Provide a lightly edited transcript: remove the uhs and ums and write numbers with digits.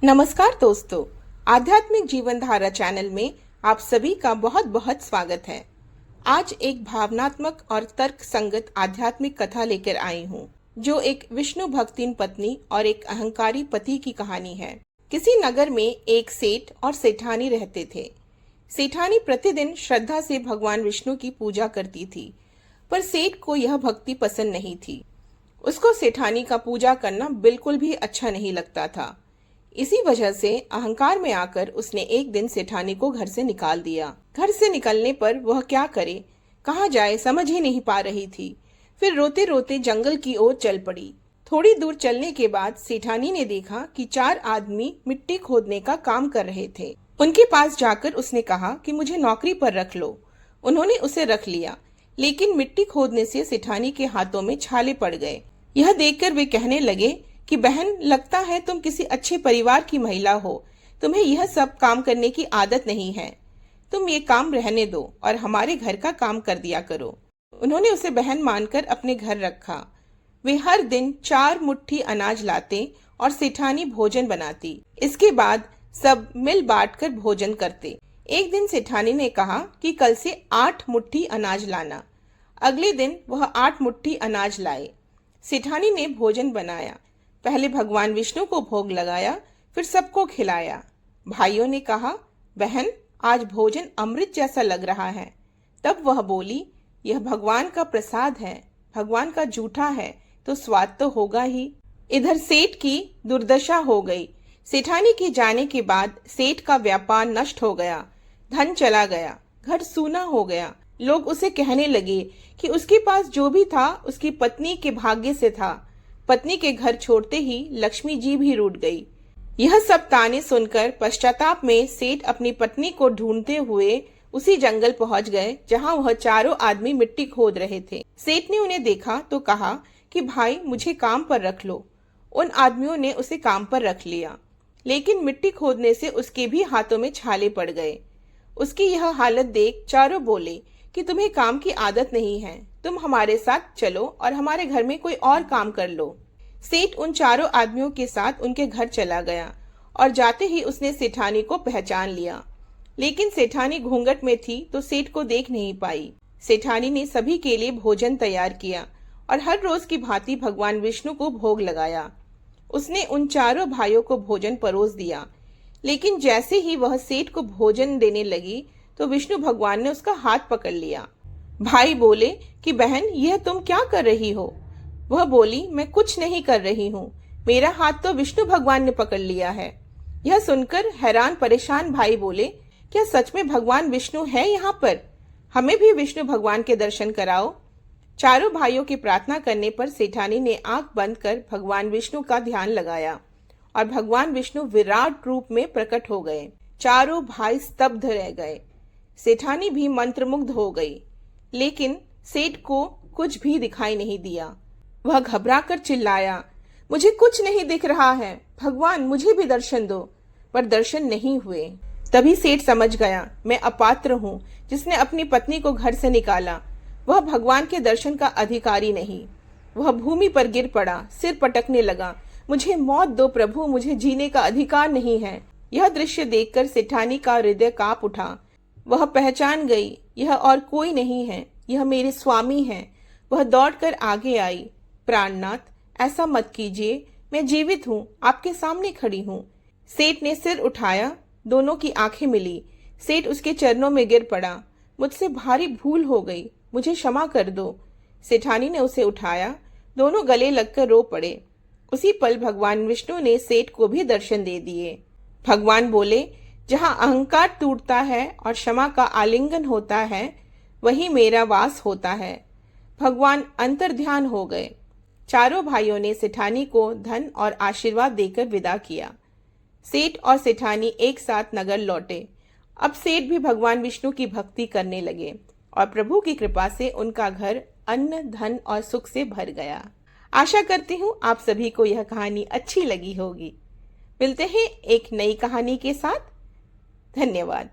नमस्कार दोस्तों, आध्यात्मिक जीवन धारा चैनल में आप सभी का बहुत बहुत स्वागत है। आज एक भावनात्मक और तर्क संगत आध्यात्मिक कथा लेकर आई हूँ, जो एक विष्णु भक्तिन पत्नी और एक अहंकारी पति की कहानी है। किसी नगर में एक सेठ और सेठानी रहते थे। सेठानी प्रतिदिन श्रद्धा से भगवान विष्णु की पूजा करती थी, पर सेठ को यह भक्ति पसंद नहीं थी। उसको सेठानी का पूजा करना बिल्कुल भी अच्छा नहीं लगता था। इसी वजह से अहंकार में आकर उसने एक दिन सेठानी को घर से निकाल दिया। घर से निकलने पर वह क्या करे, कहाँ जाए, समझ ही नहीं पा रही थी। फिर रोते रोते जंगल की ओर चल पड़ी। थोड़ी दूर चलने के बाद सेठानी ने देखा कि 4 आदमी मिट्टी खोदने का काम कर रहे थे। उनके पास जाकर उसने कहा कि मुझे नौकरी पर रख लो। उन्होंने उसे रख लिया, लेकिन मिट्टी खोदने से सेठानी के हाथों में छाले पड़ गए। यह देखकर वे कहने लगे कि बहन, लगता है तुम किसी अच्छे परिवार की महिला हो, तुम्हें यह सब काम करने की आदत नहीं है। तुम ये काम रहने दो और हमारे घर का काम कर दिया करो। उन्होंने उसे बहन मानकर अपने घर रखा। वे हर दिन 4 मुट्ठी अनाज लाते और सेठानी भोजन बनाती। इसके बाद सब मिल बांट कर भोजन करते। एक दिन सेठानी ने कहा कि कल से 8 मुट्ठी अनाज लाना। अगले दिन वह 8 मुट्ठी अनाज लाए। सेठानी ने भोजन बनाया। पहले भगवान विष्णु को भोग लगाया, फिर सबको खिलाया। भाइयों ने कहा, बहन, आज भोजन अमृत जैसा लग रहा है। तब वह बोली, यह भगवान का प्रसाद है, भगवान का जूठा है तो स्वाद तो होगा ही। इधर सेठ की दुर्दशा हो गई। सेठानी के जाने के बाद सेठ का व्यापार नष्ट हो गया, धन चला गया, घर सूना हो गया। लोग उसे कहने लगे कि उसके पास जो भी था उसकी पत्नी के भाग्य से था। पत्नी के घर छोड़ते ही लक्ष्मी जी भी रूठ गई। यह सब ताने सुनकर पश्चाताप में सेठ अपनी पत्नी को ढूंढते हुए उसी जंगल पहुंच गए जहां वह 4 आदमी मिट्टी खोद रहे थे। सेठ ने उन्हें देखा तो कहा कि भाई, मुझे काम पर रख लो। उन आदमियों ने उसे काम पर रख लिया, लेकिन मिट्टी खोदने से उसके भी हाथों में छाले पड़ गए। उसकी यह हालत देख चारों बोले कि तुम्हें काम की आदत नहीं है, तुम हमारे साथ चलो और हमारे घर में कोई और काम कर लो। सेठ उन 4 आदमियों के साथ उनके घर चला गया और जाते ही उसने सेठानी को पहचान लिया, लेकिन सेठानी घूंघट में थी तो सेठ को देख नहीं पाई। सेठानी ने सभी के लिए भोजन तैयार किया और हर रोज की भांति भगवान विष्णु को भोग लगाया। उसने उन 4 भाइयों को भोजन परोस दिया, लेकिन जैसे ही वह सेठ को भोजन देने लगी तो विष्णु भगवान ने उसका हाथ पकड़ लिया। भाई बोले कि बहन, यह तुम क्या कर रही हो? वह बोली, मैं कुछ नहीं कर रही हूँ, मेरा हाथ तो विष्णु भगवान ने पकड़ लिया है। यह सुनकर हैरान परेशान भाई बोले, क्या सच में भगवान विष्णु है यहाँ पर? हमें भी विष्णु भगवान के दर्शन कराओ। 4 भाइयों की प्रार्थना करने पर सेठानी ने आंख बंद कर भगवान विष्णु का ध्यान लगाया और भगवान विष्णु विराट रूप में प्रकट हो गए। 4 भाई स्तब्ध रह गए। सेठानी भी मंत्रमुग्ध हो गई, लेकिन सेठ को कुछ भी दिखाई नहीं दिया। वह घबराकर चिल्लाया, मुझे कुछ नहीं दिख रहा है, भगवान मुझे भी दर्शन दो। पर दर्शन नहीं हुए। तभी सेठ समझ गया, मैं अपात्र हूँ जिसने अपनी पत्नी को घर से निकाला। वह भगवान के दर्शन का अधिकारी नहीं। वह भूमि पर गिर पड़ा, सिर पटकने लगा, मुझे मौत दो प्रभु, मुझे जीने का अधिकार नहीं है। यह दृश्य देखकर सेठानी का हृदय कांप उठा। वह पहचान गई, यह और कोई नहीं है, यह मेरे स्वामी हैं। वह दौड़कर आगे आई। प्राणनाथ, ऐसा मत कीजिए, मैं जीवित हूँ, आपके सामने खड़ी हूँ। सेठ ने सिर उठाया, दोनों की आंखें मिली। सेठ उसके चरणों में गिर पड़ा, मुझसे भारी भूल हो गई, मुझे क्षमा कर दो। सेठानी ने उसे उठाया, दोनों गले लगकर रो पड़े। उसी पल भगवान विष्णु ने सेठ को भी दर्शन दे दिए। भगवान बोले, जहाँ अहंकार टूटता है और क्षमा का आलिंगन होता है, वही मेरा वास होता है। भगवान अंतर्ध्यान हो गए। 4 भाइयों ने सेठानी को धन और आशीर्वाद देकर विदा किया। सेठ और सेठानी एक साथ नगर लौटे। अब सेठ भी भगवान विष्णु की भक्ति करने लगे और प्रभु की कृपा से उनका घर अन्न, धन और सुख से भर गया। आशा करती हूँ आप सभी को यह कहानी अच्छी लगी होगी। मिलते हैं एक नई कहानी के साथ। धन्यवाद।